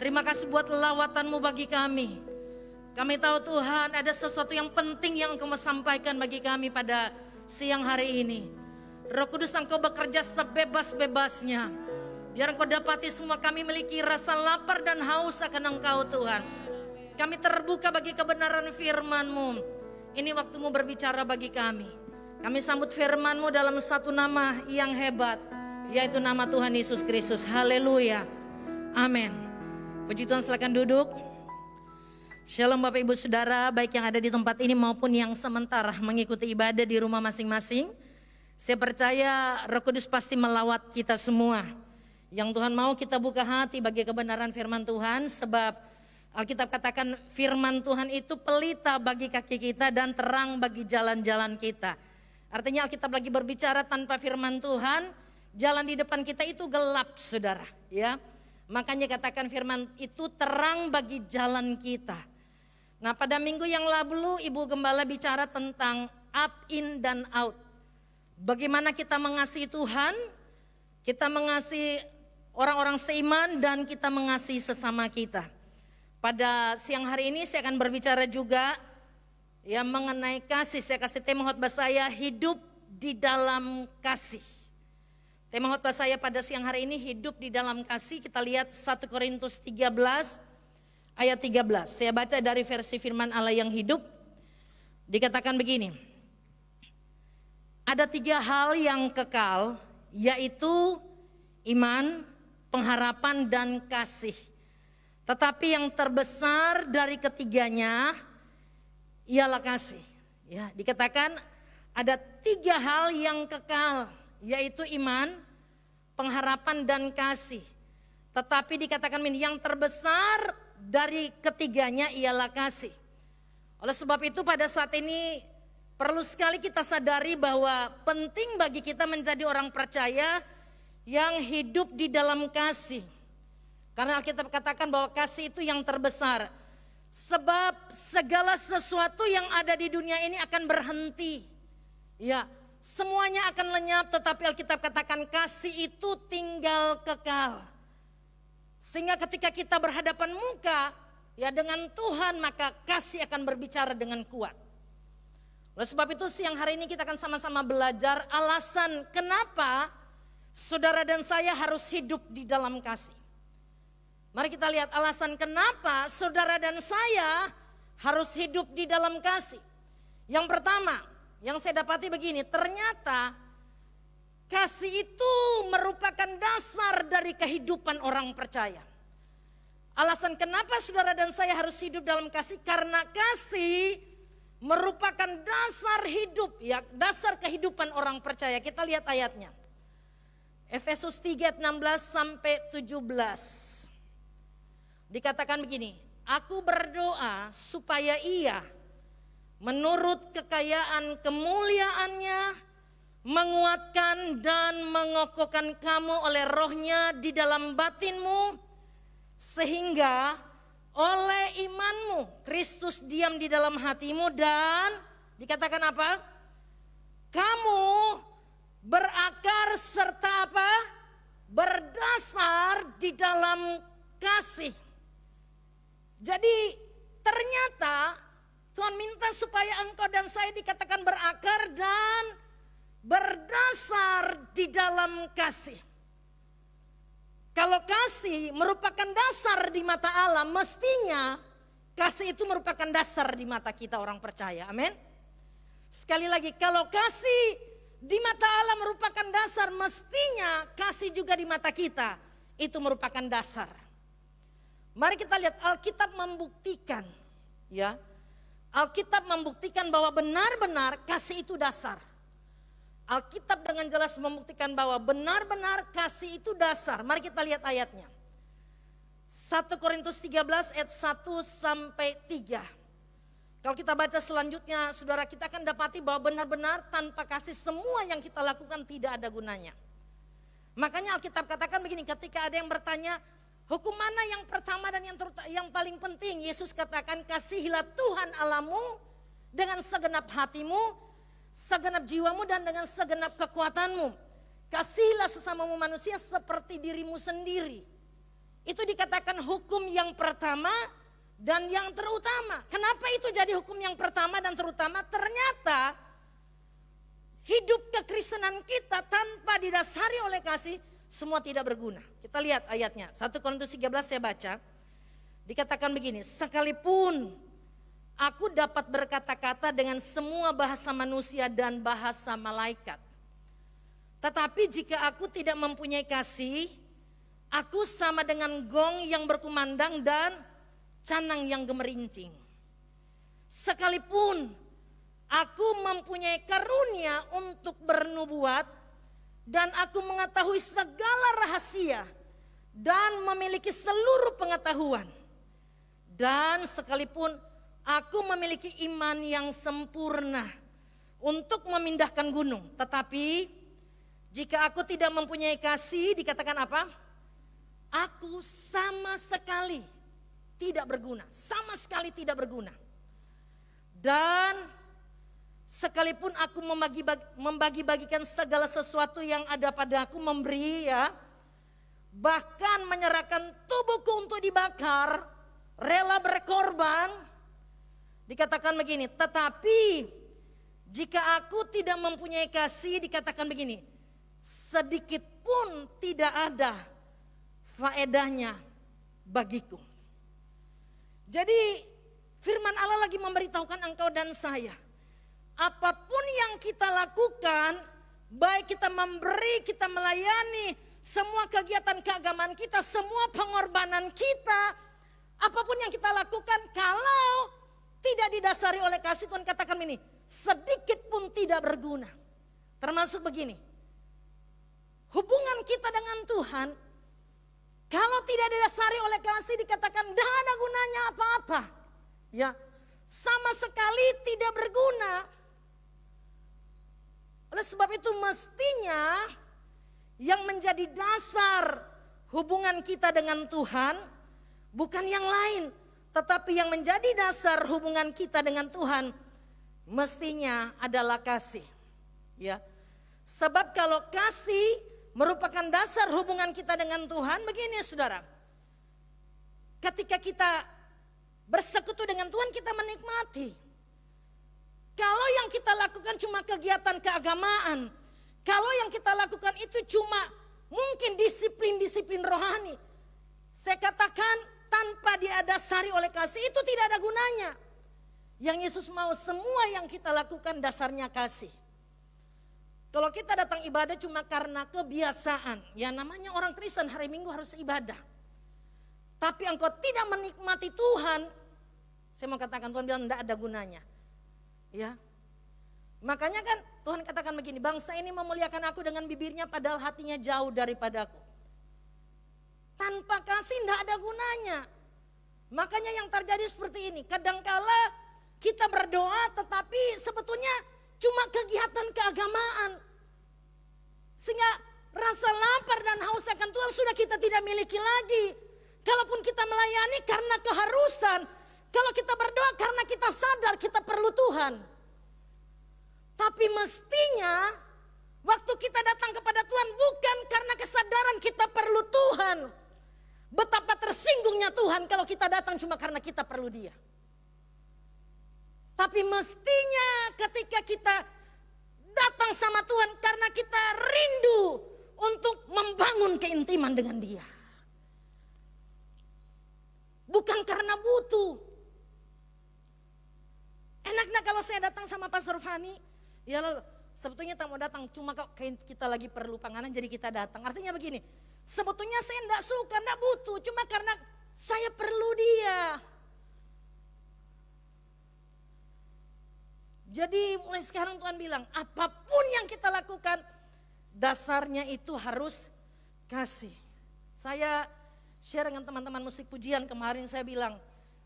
Terima kasih buat lawatan-Mu bagi kami. Kami tahu Tuhan ada sesuatu yang penting yang Engkau mau sampaikan bagi kami pada siang hari ini. Roh Kudus, Engkau bekerja sebebas-bebasnya. Biar Engkau dapati semua kami memiliki rasa lapar dan haus akan Engkau Tuhan. Kami terbuka bagi kebenaran firman-Mu. Ini waktu-Mu berbicara bagi kami. Kami sambut firman-Mu dalam satu nama yang hebat, yaitu nama Tuhan Yesus Kristus. Haleluya. Amin. Puji Tuhan, silakan duduk. Shalom Bapak Ibu Saudara, baik yang ada di tempat ini maupun yang sementara mengikuti ibadah di rumah masing-masing. Saya percaya Roh Kudus pasti melawat kita semua. Yang Tuhan mau kita buka hati bagi kebenaran firman Tuhan. Sebab Alkitab katakan firman Tuhan itu pelita bagi kaki kita dan terang bagi jalan-jalan kita. Artinya Alkitab lagi berbicara, tanpa firman Tuhan jalan di depan kita itu gelap saudara, ya. Makanya katakan firman itu terang bagi jalan kita. Nah, pada minggu yang lalu Ibu Gembala bicara tentang up, in, dan out. Bagaimana kita mengasihi Tuhan, kita mengasihi orang-orang seiman, dan kita mengasihi sesama kita. Pada siang hari ini saya akan berbicara juga ya mengenai kasih. Saya kasih tema khotbah saya, hidup di dalam kasih. Tema khotbah saya pada siang hari ini, hidup di dalam kasih. Kita lihat 1 Korintus 13 ayat 13. Saya baca dari versi firman Allah yang hidup. Dikatakan begini. Ada 3 hal yang kekal, yaitu iman, pengharapan, dan kasih. Tetapi yang terbesar dari ketiganya ialah kasih. Ya, dikatakan ada 3 hal yang kekal, yaitu iman, pengharapan, dan kasih. Tetapi dikatakan yang terbesar dari ketiganya ialah kasih. Oleh sebab itu pada saat ini perlu sekali kita sadari bahwa penting bagi kita menjadi orang percaya yang hidup di dalam kasih. Karena Alkitab katakan bahwa kasih itu yang terbesar. Sebab segala sesuatu yang ada di dunia ini akan berhenti. Ya, semuanya akan lenyap, tetapi Alkitab katakan kasih itu tinggal kekal. Sehingga ketika kita berhadapan muka ya dengan Tuhan, maka kasih akan berbicara dengan kuat. Oleh sebab itu siang hari ini kita akan sama-sama belajar alasan kenapa saudara dan saya harus hidup di dalam kasih. Mari kita lihat alasan kenapa saudara dan saya harus hidup di dalam kasih. Yang pertama, yang saya dapati begini, ternyata kasih itu merupakan dasar dari kehidupan orang percaya. Alasan kenapa saudara dan saya harus hidup dalam kasih, karena kasih merupakan dasar hidup, ya, dasar kehidupan orang percaya. Kita lihat ayatnya. Efesus 3 ayat 16 sampai 17. Dikatakan begini, aku berdoa supaya ia menurut kekayaan kemuliaannya menguatkan dan mengokohkan kamu oleh rohnya di dalam batinmu, sehingga oleh imanmu Kristus diam di dalam hatimu dan dikatakan apa? Kamu berakar serta apa? Berdasar di dalam kasih. Jadi ternyata Tuhan minta supaya engkau dan saya dikatakan berakar dan berdasar di dalam kasih. Kalau kasih merupakan dasar di mata Allah, mestinya kasih itu merupakan dasar di mata kita orang percaya. Amin. Sekali lagi, kalau kasih di mata Allah merupakan dasar, mestinya kasih juga di mata kita itu merupakan dasar. Mari kita lihat Alkitab membuktikan, ya. Alkitab membuktikan bahwa benar-benar kasih itu dasar. Alkitab dengan jelas membuktikan bahwa benar-benar kasih itu dasar. Mari kita lihat ayatnya. 1 Korintus 13 ayat 1 sampai 3. Kalau kita baca selanjutnya, saudara, kita akan dapati bahwa benar-benar tanpa kasih semua yang kita lakukan tidak ada gunanya. Makanya Alkitab katakan begini, ketika ada yang bertanya, hukum mana yang pertama dan yang paling penting? Yesus katakan, kasihilah Tuhan Allahmu dengan segenap hatimu, segenap jiwamu, dan dengan segenap kekuatanmu. Kasihilah sesamamu manusia seperti dirimu sendiri. Itu dikatakan hukum yang pertama dan yang terutama. Kenapa itu jadi hukum yang pertama dan terutama? Ternyata hidup kekristenan kita tanpa didasari oleh kasih semua tidak berguna. Kita lihat ayatnya. 1 Korintus 13 saya baca. Dikatakan begini, sekalipun aku dapat berkata-kata dengan semua bahasa manusia dan bahasa malaikat. Tetapi jika aku tidak mempunyai kasih, aku sama dengan gong yang berkumandang dan canang yang gemerincing. Sekalipun aku mempunyai karunia untuk bernubuat dan aku mengetahui segala rahasia dan memiliki seluruh pengetahuan. Dan sekalipun aku memiliki iman yang sempurna untuk memindahkan gunung. Tetapi jika aku tidak mempunyai kasih, dikatakan apa? Aku sama sekali tidak berguna. Sama sekali tidak berguna. Dan sekalipun aku membagi-bagikan segala sesuatu yang ada padaku, memberi ya, bahkan menyerahkan tubuhku untuk dibakar, rela berkorban, dikatakan begini, tetapi jika aku tidak mempunyai kasih, dikatakan begini, sedikit pun tidak ada faedahnya bagiku. Jadi firman Allah lagi memberitahukan engkau dan saya, apapun yang kita lakukan, baik kita memberi, kita melayani, semua kegiatan keagamaan kita, semua pengorbanan kita, apapun yang kita lakukan, kalau tidak didasari oleh kasih, Tuhan katakan ini, sedikit pun tidak berguna. Termasuk begini, hubungan kita dengan Tuhan, kalau tidak didasari oleh kasih, dikatakan tidak ada gunanya apa-apa. Ya, sama sekali tidak berguna. Oleh sebab itu mestinya yang menjadi dasar hubungan kita dengan Tuhan bukan yang lain, tetapi yang menjadi dasar hubungan kita dengan Tuhan mestinya adalah kasih. Ya. Sebab kalau kasih merupakan dasar hubungan kita dengan Tuhan, begini saudara. Ketika kita bersekutu dengan Tuhan, kita menikmati. Kalau yang kita lakukan cuma kegiatan keagamaan, kalau yang kita lakukan itu cuma mungkin disiplin-disiplin rohani, saya katakan tanpa didasari oleh kasih itu tidak ada gunanya. Yang Yesus mau semua yang kita lakukan dasarnya kasih. Kalau kita datang ibadah cuma karena kebiasaan, ya namanya orang Kristen hari Minggu harus ibadah. Tapi engkau tidak menikmati Tuhan, saya mau katakan Tuhan bilang tidak ada gunanya. Ya, makanya kan Tuhan katakan begini, bangsa ini memuliakan aku dengan bibirnya padahal hatinya jauh daripadaku. Tanpa kasih tidak ada gunanya. Makanya yang terjadi seperti ini, kadangkala kita berdoa tetapi sebetulnya cuma kegiatan keagamaan. Sehingga rasa lapar dan haus akan Tuhan sudah kita tidak miliki lagi. Kalaupun kita melayani karena keharusan, kalau kita berdoa karena kita sadar kita perlu Tuhan. Tapi mestinya waktu kita datang kepada Tuhan bukan karena kesadaran kita perlu Tuhan. Betapa tersinggungnya Tuhan kalau kita datang cuma karena kita perlu Dia. Tapi mestinya ketika kita datang sama Tuhan karena kita rindu untuk membangun keintiman dengan Dia. Bukan karena butuh. Enaknya kalau saya datang sama Pastor Fani, ya lalu sebetulnya tak mau datang, cuma kita lagi perlu panganan jadi kita datang. Artinya begini, sebetulnya saya enggak suka, enggak butuh, cuma karena saya perlu Dia. Jadi mulai sekarang Tuhan bilang, apapun yang kita lakukan, dasarnya itu harus kasih. Saya share dengan teman-teman musik pujian kemarin, saya bilang,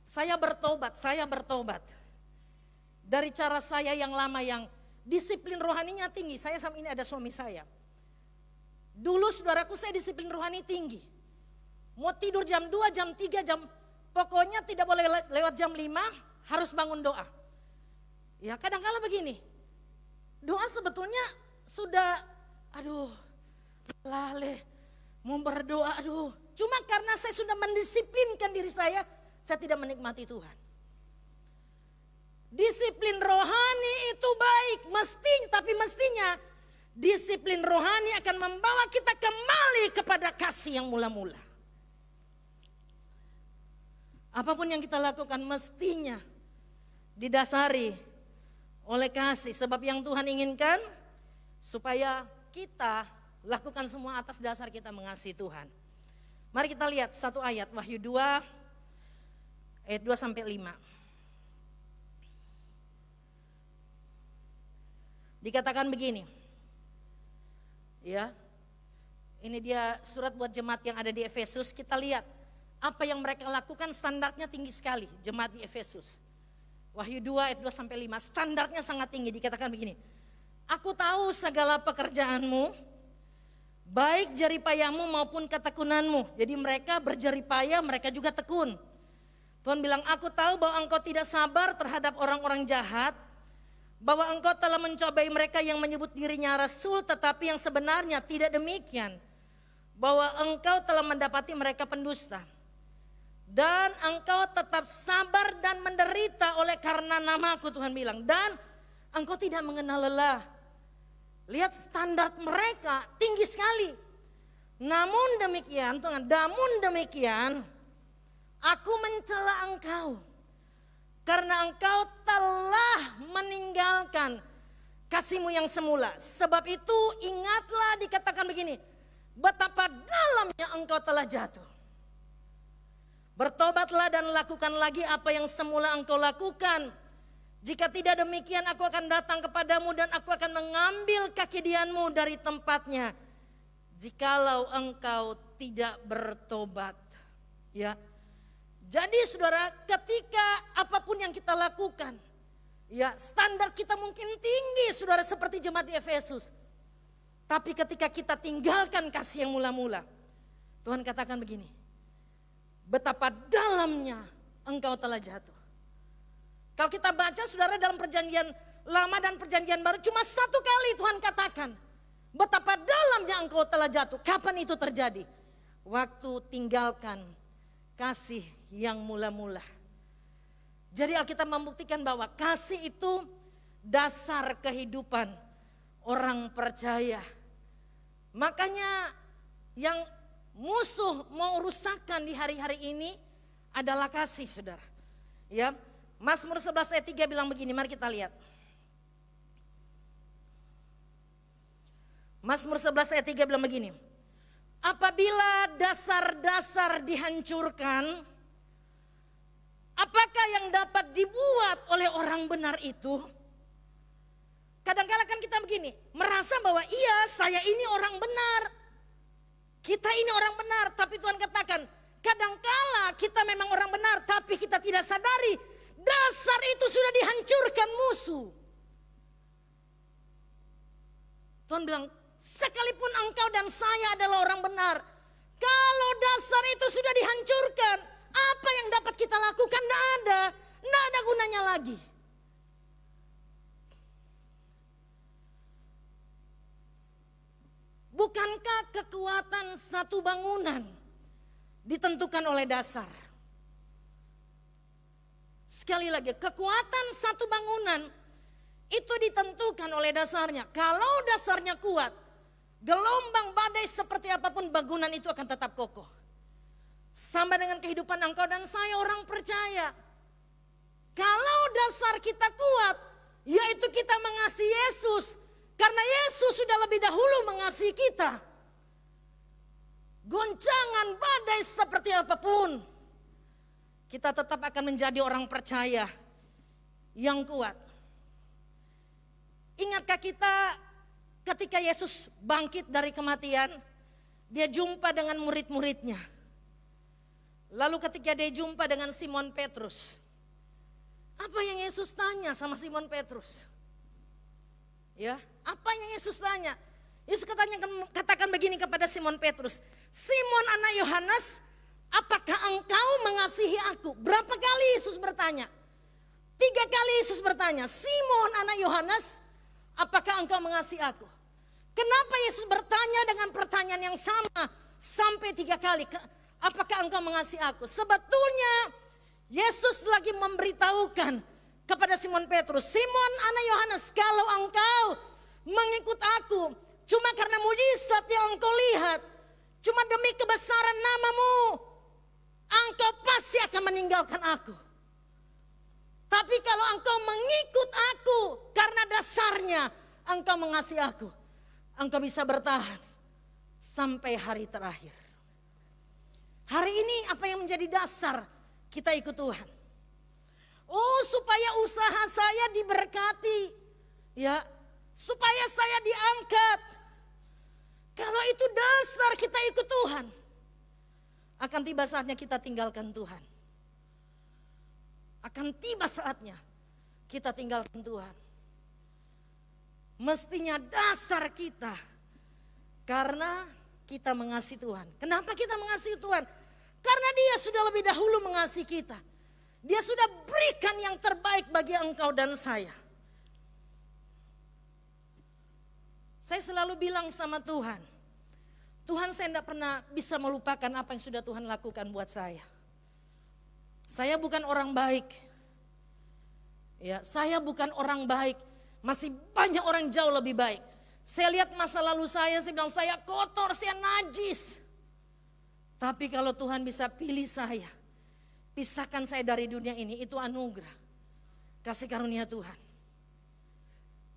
saya bertobat. Dari cara saya yang lama yang disiplin rohaninya tinggi, saya sama ini ada suami saya. Dulu saudaraku saya disiplin rohani tinggi. Mau tidur jam 2, jam 3, pokoknya tidak boleh lewat jam 5, harus bangun doa. Ya kadang-kala begini, doa sebetulnya sudah, lale, mau berdoa, Cuma karena saya sudah mendisiplinkan diri saya tidak menikmati Tuhan. Disiplin rohani itu baik, tapi mestinya disiplin rohani akan membawa kita kembali kepada kasih yang mula-mula. Apapun yang kita lakukan mestinya didasari oleh kasih. Sebab yang Tuhan inginkan supaya kita lakukan semua atas dasar kita mengasihi Tuhan. Mari kita lihat satu ayat, Wahyu 2 ayat 2 sampai 5. Dikatakan begini. Ya. Ini dia surat buat jemaat yang ada di Efesus. Kita lihat apa yang mereka lakukan, standarnya tinggi sekali jemaat di Efesus. Wahyu 2 ayat 2 sampai 5. Standarnya sangat tinggi. Dikatakan begini. Aku tahu segala pekerjaanmu, baik jeripayahmu maupun ketekunanmu. Jadi mereka berjeripayah, mereka juga tekun. Tuhan bilang, aku tahu bahwa engkau tidak sabar terhadap orang-orang jahat, bahwa engkau telah mencobai mereka yang menyebut dirinya rasul, tetapi yang sebenarnya tidak demikian. Bahwa engkau telah mendapati mereka pendusta. Dan engkau tetap sabar dan menderita oleh karena namaku, Tuhan bilang. Dan engkau tidak mengenal lelah. Lihat standar mereka tinggi sekali. Namun demikian, Tuhan, aku mencela engkau. Karena engkau telah meninggalkan kasihmu yang semula. Sebab itu ingatlah, dikatakan begini. Betapa dalamnya engkau telah jatuh. Bertobatlah dan lakukan lagi apa yang semula engkau lakukan. Jika tidak demikian aku akan datang kepadamu dan aku akan mengambil kaki dianmu dari tempatnya. Jikalau engkau tidak bertobat. Ya. Jadi saudara, ketika apapun yang kita lakukan, ya standar kita mungkin tinggi saudara seperti jemaat di Efesus. Tapi ketika kita tinggalkan kasih yang mula-mula, Tuhan katakan begini, betapa dalamnya engkau telah jatuh. Kalau kita baca saudara dalam perjanjian lama dan perjanjian baru, cuma satu kali Tuhan katakan, betapa dalamnya engkau telah jatuh. Kapan itu terjadi? Waktu tinggalkan kasih yang mula-mula. Jadi Alkitab membuktikan bahwa kasih itu dasar kehidupan orang percaya. Makanya yang musuh mau rusakkan di hari-hari ini adalah kasih, saudara. Ya, Mazmur 11 ayat 3 bilang begini, mari kita lihat. Mazmur 11 ayat 3 bilang begini. Apabila dasar-dasar dihancurkan, apakah yang dapat dibuat oleh orang benar itu? Kadang-kadang kan kita begini, merasa bahwa iya saya ini orang benar. Kita ini orang benar, tapi Tuhan katakan, kadangkala kita memang orang benar, tapi kita tidak sadari dasar itu sudah dihancurkan musuh. Tuhan bilang, sekalipun engkau dan saya adalah orang benar, kalau dasar itu sudah dihancurkan, apa yang dapat kita lakukan? Tidak ada gunanya lagi. Bukankah kekuatan satu bangunan ditentukan oleh dasar? Sekali lagi, kekuatan satu bangunan itu ditentukan oleh dasarnya. Kalau dasarnya kuat, gelombang badai seperti apapun bangunan itu akan tetap kokoh. Sama dengan kehidupan engkau dan saya orang percaya. Kalau dasar kita kuat, yaitu kita mengasihi Yesus. Karena Yesus sudah lebih dahulu mengasihi kita. Goncangan badai seperti apapun, kita tetap akan menjadi orang percaya yang kuat. Ingatkah kita ketika Yesus bangkit dari kematian, dia jumpa dengan murid-muridnya. Lalu ketika dia jumpa dengan Simon Petrus, apa yang Yesus tanya sama Simon Petrus? Ya, apa yang Yesus tanya? Yesus katakan begini kepada Simon Petrus, Simon anak Yohanes, apakah engkau mengasihi aku? Berapa kali Yesus bertanya? 3 kali Yesus bertanya, Simon anak Yohanes, apakah engkau mengasihi aku? Kenapa Yesus bertanya dengan pertanyaan yang sama sampai 3 kali? Apakah engkau mengasihi aku? Sebetulnya Yesus lagi memberitahukan kepada Simon Petrus, Simon anak Yohanes, kalau engkau mengikut aku cuma karena mujizat yang engkau lihat, cuma demi kebesaran namamu, engkau pasti akan meninggalkan aku. Tapi kalau engkau mengikut aku karena dasarnya engkau mengasihi aku, engkau bisa bertahan sampai hari terakhir. Hari ini apa yang menjadi dasar kita ikut Tuhan? Oh, supaya usaha saya diberkati, ya, supaya saya diangkat. Kalau itu dasar kita ikut Tuhan, akan tiba saatnya kita tinggalkan Tuhan. Akan tiba saatnya kita tinggalkan Tuhan. Mestinya dasar kita karena kita mengasihi Tuhan. Kenapa kita mengasihi Tuhan? Karena Dia sudah lebih dahulu mengasihi kita. Dia sudah berikan yang terbaik bagi engkau dan saya. Saya selalu bilang sama Tuhan, Tuhan, saya tidak pernah bisa melupakan apa yang sudah Tuhan lakukan buat saya. Saya bukan orang baik. Ya, saya bukan orang baik. Masih banyak orang jauh lebih baik. Saya lihat masa lalu saya bilang saya kotor, saya najis. Tapi kalau Tuhan bisa pilih saya, pisahkan saya dari dunia ini, itu anugerah, kasih karunia Tuhan.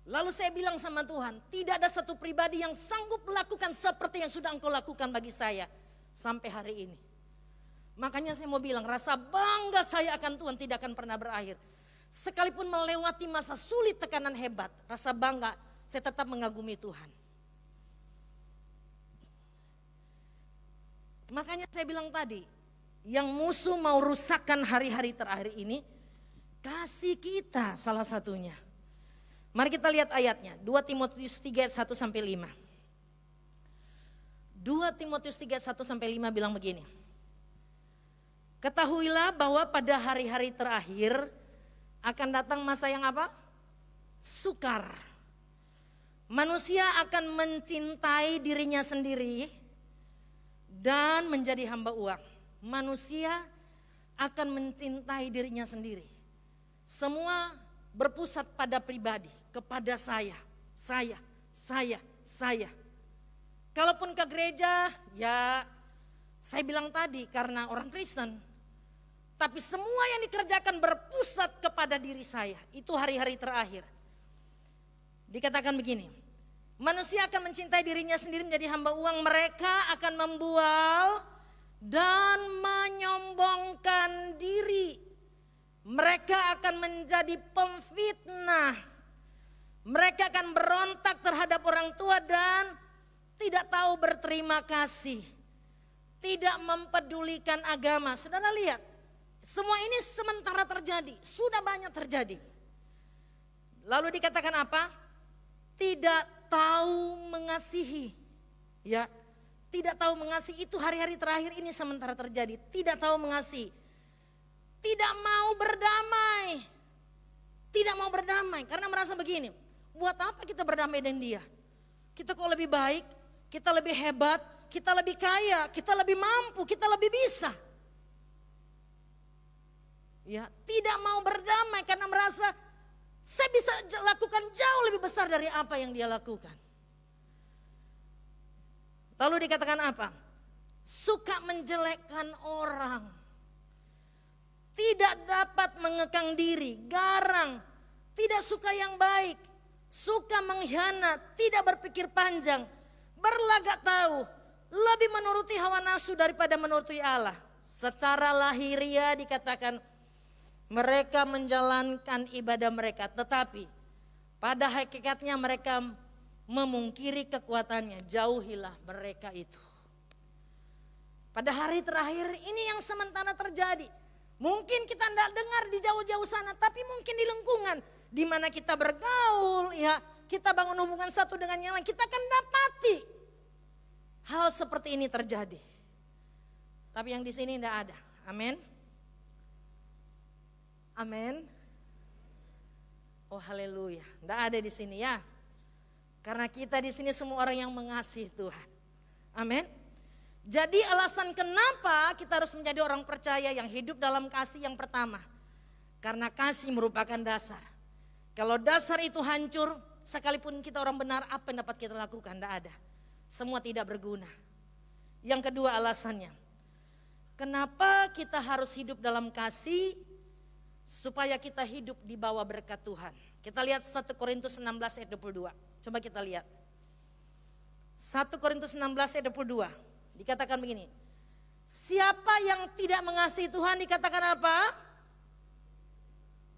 Lalu saya bilang sama Tuhan, tidak ada satu pribadi yang sanggup melakukan seperti yang sudah engkau lakukan bagi saya sampai hari ini. Makanya saya mau bilang, rasa bangga saya akan Tuhan tidak akan pernah berakhir. Sekalipun melewati masa sulit, tekanan hebat, rasa bangga saya tetap mengagumi Tuhan. Makanya saya bilang tadi, yang musuh mau rusakkan hari-hari terakhir ini, kasih kita salah satunya. Mari kita lihat ayatnya, 2 Timotius 3 ayat 1 sampai 5. 2 Timotius 3 ayat 1 sampai 5 bilang begini. Ketahuilah bahwa pada hari-hari terakhir akan datang masa yang apa? Sukar. Manusia akan mencintai dirinya sendiri dan menjadi hamba uang. Manusia akan mencintai dirinya sendiri. Semua berpusat pada pribadi, kepada saya. Kalaupun ke gereja, ya saya bilang tadi karena orang Kristen. Tapi semua yang dikerjakan berpusat kepada diri saya. Itu hari-hari terakhir. Dikatakan begini, manusia akan mencintai dirinya sendiri menjadi hamba uang. Mereka akan membual dan menyombongkan diri. Mereka akan menjadi pemfitnah. Mereka akan berontak terhadap orang tua dan tidak tahu berterima kasih. Tidak mempedulikan agama. Saudara lihat, semua ini sementara terjadi, sudah banyak terjadi. Lalu dikatakan apa? Tidak tahu mengasihi. Ya, tidak tahu mengasihi, itu hari-hari terakhir ini sementara terjadi. Tidak tahu mengasihi. Tidak mau berdamai. Tidak mau berdamai karena merasa begini, buat apa kita berdamai dengan dia? Kita kok lebih baik, kita lebih hebat, kita lebih kaya, kita lebih mampu, kita lebih bisa. Ya, tidak mau berdamai karena merasa saya bisa lakukan jauh lebih besar dari apa yang dia lakukan. Lalu dikatakan apa? Suka menjelekkan orang. Tidak dapat mengekang diri, garang, tidak suka yang baik, suka mengkhianat, tidak berpikir panjang, berlagak tahu, lebih menuruti hawa nafsu daripada menuruti Allah. Secara lahiriah dikatakan mereka menjalankan ibadah mereka, tetapi pada hakikatnya mereka memungkiri kekuatannya. Jauhilah mereka itu. Pada hari terakhir ini yang sementara terjadi. Mungkin kita tidak dengar di jauh-jauh sana, tapi mungkin di lingkungan di mana kita bergaul, ya, kita bangun hubungan satu dengan yang lain, kita akan dapati hal seperti ini terjadi. Tapi yang di sini tidak ada. Amin. Amin. Oh haleluya. Tidak ada di sini ya. Karena kita di sini semua orang yang mengasihi Tuhan. Amin. Jadi alasan kenapa kita harus menjadi orang percaya yang hidup dalam kasih yang pertama. Karena kasih merupakan dasar. Kalau dasar itu hancur, sekalipun kita orang benar, apa yang dapat kita lakukan? Tidak ada. Semua tidak berguna. Yang kedua alasannya, kenapa kita harus hidup dalam kasih? Supaya kita hidup di bawah berkat Tuhan. Kita lihat 1 Korintus 16 ayat 22. Coba kita lihat. 1 Korintus 16 ayat 22. Dikatakan begini. Siapa yang tidak mengasihi Tuhan dikatakan apa?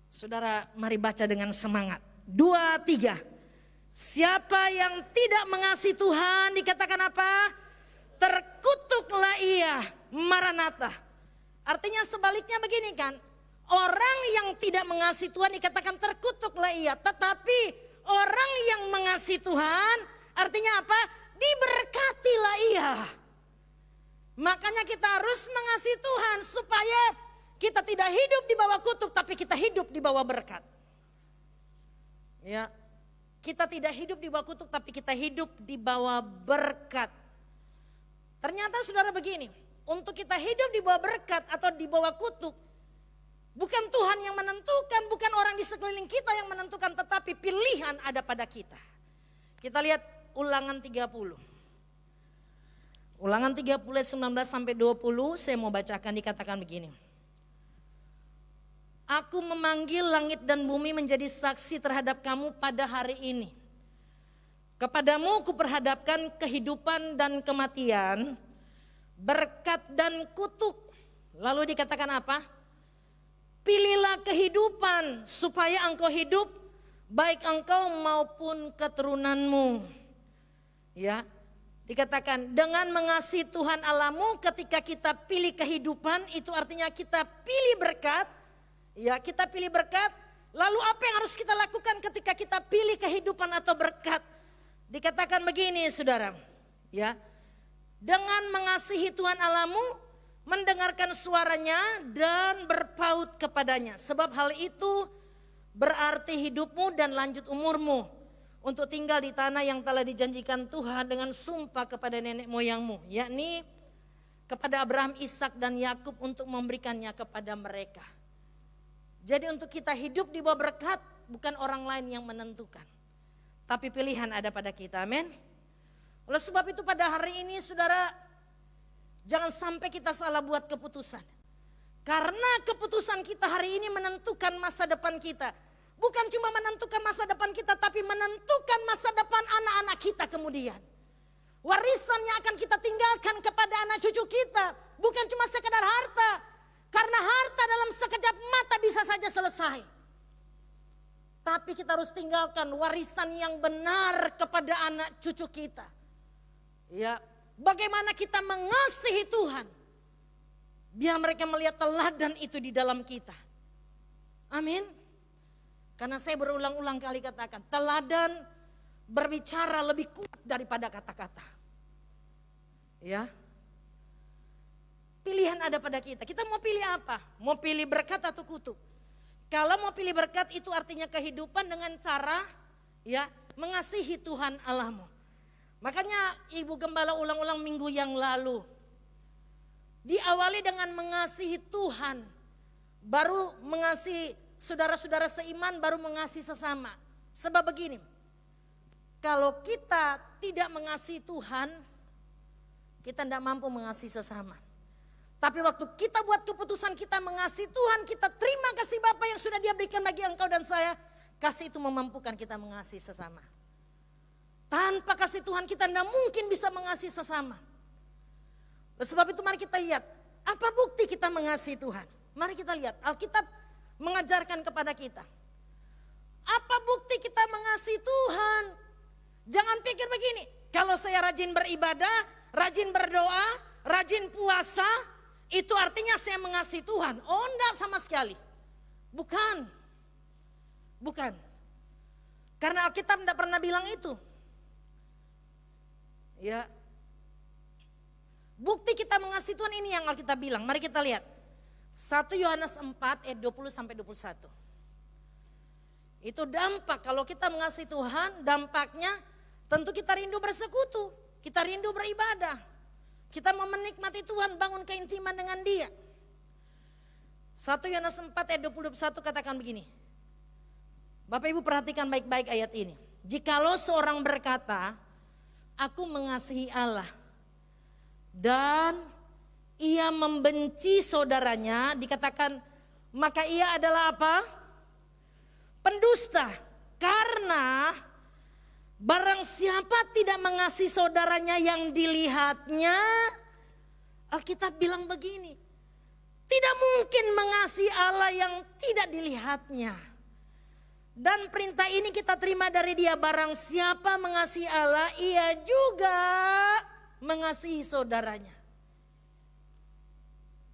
Saudara mari baca dengan semangat. 2, 3. Siapa yang tidak mengasihi Tuhan dikatakan apa? Terkutuklah ia. Maranatha. Artinya sebaliknya begini kan. Orang yang tidak mengasihi Tuhan dikatakan terkutuklah ia. Tetapi orang yang mengasihi Tuhan artinya apa? Diberkatilah ia. Makanya kita harus mengasihi Tuhan supaya kita tidak hidup di bawah kutuk tapi kita hidup di bawah berkat. Ya. Kita tidak hidup di bawah kutuk tapi kita hidup di bawah berkat. Ternyata saudara begini, untuk kita hidup di bawah berkat atau di bawah kutuk, bukan Tuhan yang menentukan, bukan orang di sekeliling kita yang menentukan, tetapi pilihan ada pada kita. Kita lihat Ulangan 30. Ulangan 30 ayat 19 sampai 20, saya mau bacakan, dikatakan begini. Aku memanggil langit dan bumi menjadi saksi terhadap kamu pada hari ini. Kepadamu kuperhadapkan kehidupan dan kematian, berkat dan kutuk. Lalu dikatakan apa? Pilihlah kehidupan supaya engkau hidup, baik engkau maupun keturunanmu. Ya, dikatakan dengan mengasihi Tuhan Allahmu, ketika kita pilih kehidupan itu artinya kita pilih berkat. Ya, kita pilih berkat. Lalu apa yang harus kita lakukan ketika kita pilih kehidupan atau berkat? Dikatakan begini saudara. Ya, dengan mengasihi Tuhan Allahmu, mendengarkan suaranya dan berpaut kepadanya. Sebab hal itu berarti hidupmu dan lanjut umurmu. Untuk tinggal di tanah yang telah dijanjikan Tuhan dengan sumpah kepada nenek moyangmu. Yakni kepada Abraham, Ishak dan Yakub untuk memberikannya kepada mereka. Jadi untuk kita hidup di bawah berkat bukan orang lain yang menentukan. Tapi pilihan ada pada kita, amin. Oleh sebab itu pada hari ini saudara, jangan sampai kita salah buat keputusan. Karena keputusan kita hari ini menentukan masa depan kita. Bukan cuma menentukan masa depan kita, tapi menentukan masa depan anak-anak kita kemudian. Warisan yang akan kita tinggalkan kepada anak cucu kita. Bukan cuma sekadar harta. Karena harta dalam sekejap mata bisa saja selesai. Tapi kita harus tinggalkan warisan yang benar kepada anak cucu kita. Ya, bagaimana kita mengasihi Tuhan. Biar mereka melihat teladan itu di dalam kita. Amin. Karena saya berulang-ulang kali katakan, teladan berbicara lebih kuat daripada kata-kata. Ya. Pilihan ada pada kita. Kita mau pilih apa? Mau pilih berkat atau kutuk? Kalau mau pilih berkat itu artinya kehidupan dengan cara ya mengasihi Tuhan Allahmu. Makanya Ibu Gembala ulang-ulang minggu yang lalu. Diawali dengan mengasihi Tuhan. Baru mengasihi saudara-saudara seiman, baru mengasihi sesama. Sebab begini, kalau kita tidak mengasihi Tuhan, kita tidak mampu mengasihi sesama. Tapi waktu kita buat keputusan kita mengasihi Tuhan, kita terima kasih Bapa yang sudah Dia berikan bagi engkau dan saya. Kasih itu memampukan kita mengasihi sesama. Tanpa kasih Tuhan kita tidak mungkin bisa mengasihi sesama. Oleh sebab itu mari kita lihat, apa bukti kita mengasihi Tuhan? Mari kita lihat, Alkitab mengajarkan kepada kita. Apa bukti kita mengasihi Tuhan? Jangan pikir begini, kalau saya rajin beribadah, rajin berdoa, rajin puasa, itu artinya saya mengasihi Tuhan. Oh enggak sama sekali. Bukan. Bukan. Karena Alkitab tidak pernah bilang itu. Ya. Bukti kita mengasihi Tuhan ini yang Alkitab bilang. Mari kita lihat. 1 Yohanes 4 ayat 20 sampai 21. Itu dampak kalau kita mengasihi Tuhan, dampaknya tentu kita rindu bersekutu, kita rindu beribadah. Kita mau menikmati Tuhan, bangun keintiman dengan Dia. 1 Yohanes 4 ayat 21 katakan begini. Bapak Ibu perhatikan baik-baik ayat ini. Jikalau seorang berkata, aku mengasihi Allah, dan ia membenci saudaranya, dikatakan maka ia adalah apa? Pendusta. Karena barang siapa tidak mengasihi saudaranya yang dilihatnya, Alkitab bilang begini, tidak mungkin mengasihi Allah yang tidak dilihatnya. Dan perintah ini kita terima dari Dia, barang siapa mengasihi Allah, ia juga mengasihi saudaranya.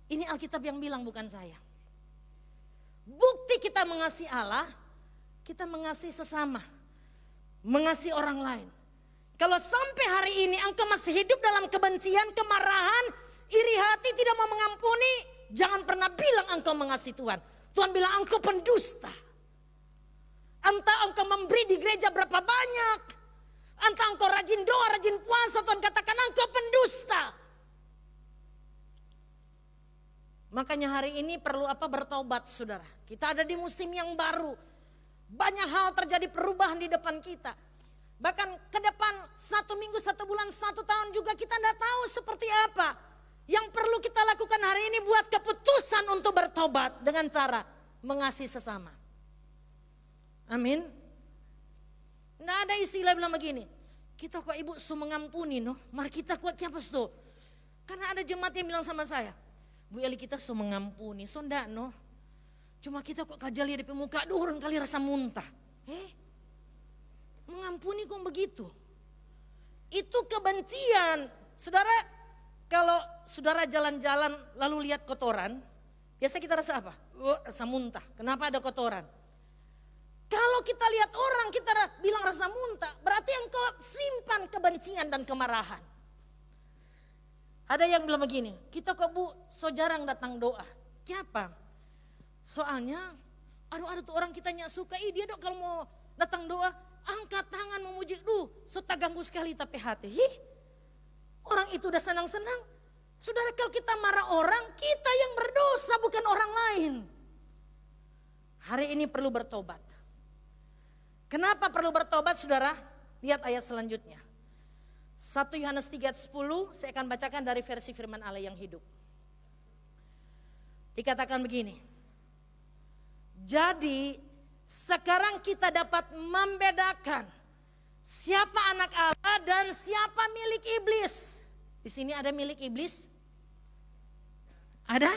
Ini Alkitab yang bilang, bukan saya. Bukti kita mengasihi Allah, kita mengasihi sesama, mengasihi orang lain. Kalau sampai hari ini engkau masih hidup dalam kebencian, kemarahan, iri hati, tidak mau mengampuni, jangan pernah bilang engkau mengasihi Tuhan. Tuhan bilang engkau pendusta. Entah engkau memberi di gereja berapa banyak, entah engkau rajin doa, rajin puasa, Tuhan katakan engkau pendusta. Makanya hari ini perlu apa? Bertobat, saudara. Kita ada di musim yang baru. Banyak hal terjadi, perubahan di depan kita. Bahkan ke depan 1 minggu, 1 bulan, 1 tahun juga kita tidak tahu seperti apa. Yang perlu kita lakukan hari ini, buat keputusan untuk bertobat dengan cara mengasihi sesama. Amin. Tidak ada istilah bilang begini, kita kok ibu su mengampuni no, mari kita kuat kiapas tuh. Karena ada jemaat yang bilang sama saya, Bu Eli kita su mengampuni, so ndak no. Cuma kita kok kajali di muka, aduh orang kali rasa muntah. Mengampuni kok begitu? Itu kebencian. Saudara, kalau saudara jalan-jalan lalu lihat kotoran, biasa kita rasa apa? Rasa muntah. Kenapa ada kotoran? Kalau kita lihat orang kita bilang rasa muntah, berarti engkau simpan kebencian dan kemarahan. Ada yang bilang begini, kita kok Bu so jarang datang doa. Kenapa? Soalnya ada tuh orang kita nyak suka, dia dok kalau mau datang doa angkat tangan memuji, so tak ganggu sekali tapi hati. Orang itu udah senang-senang. Saudara, kalau kita marah orang, kita yang berdosa bukan orang lain. Hari ini perlu bertobat. Kenapa perlu bertobat, saudara? Lihat ayat selanjutnya. 1 Yohanes 3 ayat 10, saya akan bacakan dari versi firman Allah yang hidup. Dikatakan begini. Jadi sekarang kita dapat membedakan siapa anak Allah dan siapa milik iblis. Di sini ada milik iblis? Ada?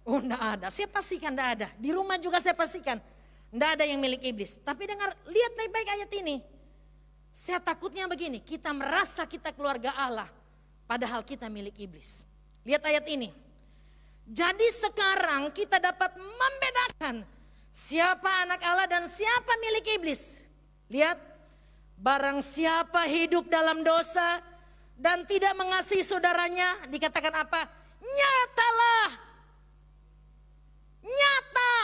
Oh enggak ada, saya pastikan enggak ada. Di rumah juga saya pastikan enggak ada yang milik iblis. Tapi dengar, lihat baik-baik ayat ini. Saya takutnya begini, kita merasa kita keluarga Allah, padahal kita milik iblis. Lihat ayat ini. Jadi sekarang kita dapat membedakan siapa anak Allah dan siapa milik iblis. Lihat, barang siapa hidup dalam dosa dan tidak mengasihi saudaranya, dikatakan apa? Nyatalah, nyata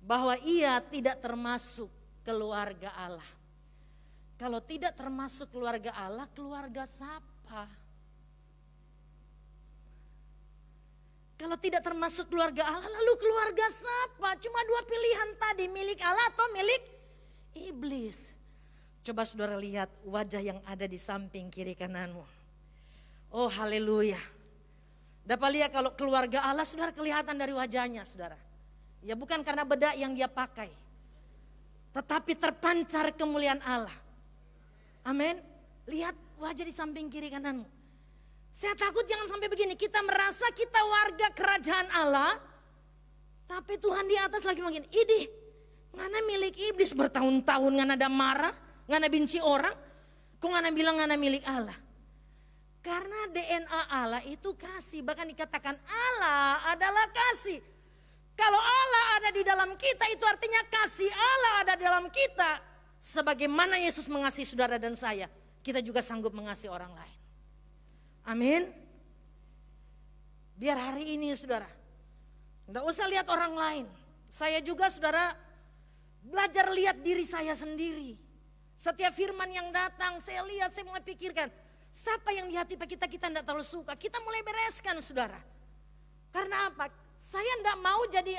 bahwa ia tidak termasuk keluarga Allah. Kalau tidak termasuk keluarga Allah, keluarga siapa? Kalau tidak termasuk keluarga Allah, lalu keluarga siapa? Cuma 2 pilihan tadi, milik Allah atau milik iblis. Coba saudara lihat wajah yang ada di samping kiri kananmu. Oh haleluya. Dapat lihat kalau keluarga Allah, saudara, kelihatan dari wajahnya, saudara. Ya bukan karena bedak yang dia pakai, tetapi terpancar kemuliaan Allah. Amin. Lihat wajah di samping kiri kananmu. Saya takut jangan sampai begini, kita merasa kita warga kerajaan Allah, tapi Tuhan di atas lagi begini, idih, ngana milik iblis bertahun-tahun, ngana ada marah, ngana benci orang, kok ngana bilang ngana milik Allah. Karena DNA Allah itu kasih, bahkan dikatakan Allah adalah kasih. Kalau Allah ada di dalam kita, itu artinya kasih Allah ada di dalam kita. Sebagaimana Yesus mengasihi saudara dan saya, kita juga sanggup mengasihi orang lain. Amin. Biar hari ini saudara, enggak usah lihat orang lain. Saya juga saudara belajar lihat diri saya sendiri. Setiap firman yang datang saya lihat, saya mulai pikirkan. Siapa yang di hati kita tidak terlalu suka, kita mulai bereskan saudara. Karena apa? Saya tidak mau jadi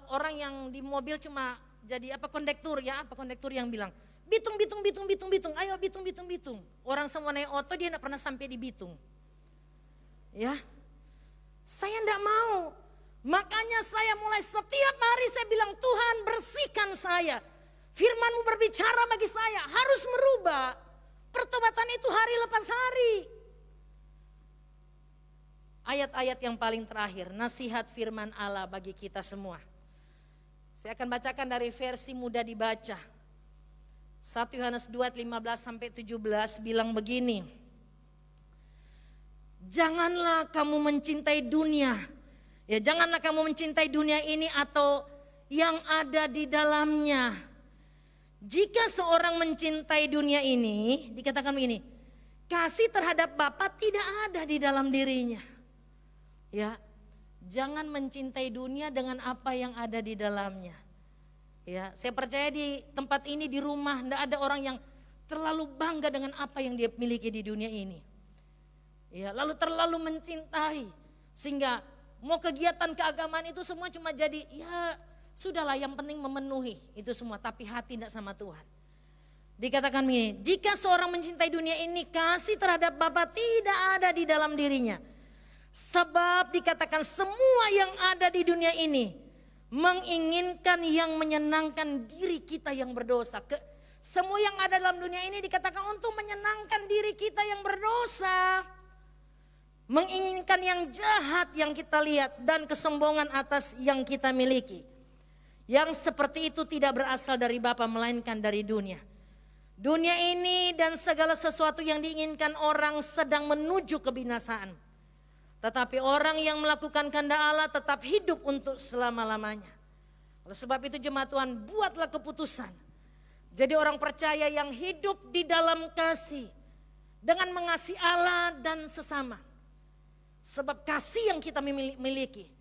orang yang di mobil cuma jadi kondektur ya, kondektur yang bilang Bitung, ayo Bitung. Orang semua naik oto dia tidak pernah sampai di Bitung. Ya, saya tidak mau. Makanya saya mulai setiap hari saya bilang Tuhan bersihkan saya. Firman-Mu berbicara bagi saya harus merubah. Pertobatan itu hari lepas hari. Ayat-ayat yang paling terakhir, nasihat firman Allah bagi kita semua. Saya akan bacakan dari versi mudah dibaca. 1 Yohanes 2 15 sampai 17 bilang begini. Janganlah kamu mencintai dunia. Ya, janganlah kamu mencintai dunia ini atau yang ada di dalamnya. Jika seorang mencintai dunia ini, dikatakan begini, kasih terhadap Bapa tidak ada di dalam dirinya. Ya, jangan mencintai dunia dengan apa yang ada di dalamnya. Ya, saya percaya di tempat ini di rumah tidak ada orang yang terlalu bangga dengan apa yang dia miliki di dunia ini. Ya, lalu terlalu mencintai sehingga mau kegiatan keagamaan itu semua cuma jadi ya sudahlah yang penting memenuhi itu semua, tapi hati tidak sama Tuhan. Dikatakan begini, jika seorang mencintai dunia ini kasih terhadap Bapa tidak ada di dalam dirinya. Sebab dikatakan semua yang ada di dunia ini menginginkan yang menyenangkan diri kita yang berdosa. Semua yang ada dalam dunia ini dikatakan untuk menyenangkan diri kita yang berdosa. Menginginkan yang jahat yang kita lihat dan kesombongan atas yang kita miliki. Yang seperti itu tidak berasal dari Bapa melainkan dari dunia. Dunia ini dan segala sesuatu yang diinginkan orang sedang menuju kebinasaan. Tetapi orang yang melakukan kehendak Allah tetap hidup untuk selama-lamanya. Oleh sebab itu jemaat Tuhan, buatlah keputusan. Jadi orang percaya yang hidup di dalam kasih. Dengan mengasihi Allah dan sesama. Sebab kasih yang kita miliki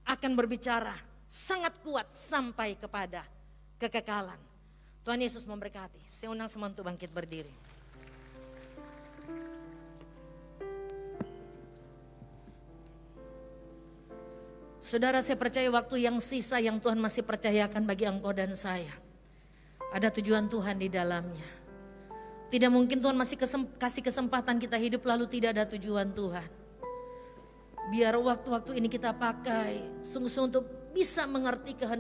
akan berbicara sangat kuat sampai kepada kekekalan. Tuhan Yesus memberkati. Saya undang semua untuk bangkit berdiri. Saudara, saya percaya waktu yang sisa yang Tuhan masih percayakan bagi engkau dan saya. Ada tujuan Tuhan di dalamnya. Tidak mungkin Tuhan masih kasih kesempatan kita hidup lalu tidak ada tujuan Tuhan. Biar waktu-waktu ini kita pakai sungguh-sungguh untuk bisa mengerti kehendak